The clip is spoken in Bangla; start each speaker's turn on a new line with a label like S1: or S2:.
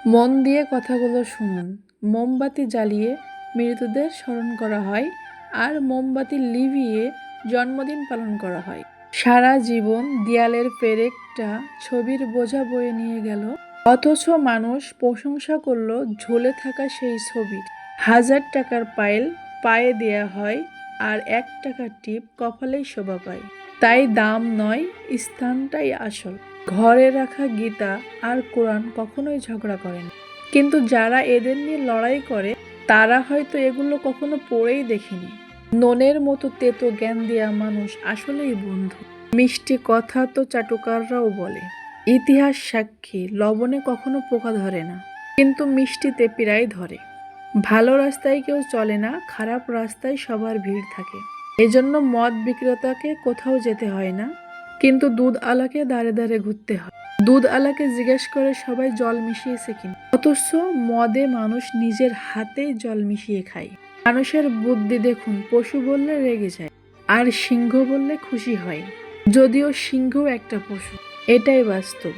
S1: মন দিয়ে কথাগুলো শুনুন। মোমবাতি জ্বালিয়ে মৃতদের স্মরণ করা হয়, আর মোমবাতি লিভিয়ে জন্মদিন পালন করা হয়। সারা জীবন দেয়ালের পেরেকটা ছবির বোঝা বয়ে নিয়ে গেল, অথচ মানুষ প্রশংসা করলো ঝুলে থাকা সেই ছবির। 1000 টাকার পায়েল পায়ে দেয়া হয়, আর 1 টাকার টিপ কপালেই শোভা পায়। তাই দাম নয়, স্থানটাই আসল। ঘরে রাখা গীতা আর কোরআন কখনোই ঝগড়া করে না, কিন্তু যারা এদের নিয়ে লড়াই করে তারা হয়তো এগুলো কখনো পড়েই দেখেনি। ননের মতো তেতো জ্ঞান দেয়া মানুষ আসলেই বন্ধু। মিষ্টি কথা তো চাটুকাররাও বলে। ইতিহাস সাক্ষী, লবণে কখনো পোকা ধরে না, কিন্তু মিষ্টিতে প্রায় ধরে। ভালো রাস্তায় কেউ চলে না, খারাপ রাস্তায় সবার ভিড় থাকে। এজন্য মদ বিক্রেতাকে কোথাও যেতে হয় না, কিন্তু দুধ আলাকে দাঁড়ে দাঁড়ে ঘুরতে হয়। দুধ আলাকে জিজ্ঞেস করে সবাই জল মিশিয়েছে কিনা, অথচ মদে মানুষ নিজের হাতেই জল মিশিয়ে খায়। মানুষের বুদ্ধি দেখুন, পশু বললে রেগে যায়, আর সিংহ বললে খুশি হয়, যদিও সিংহ একটা পশু। এটাই বাস্তব।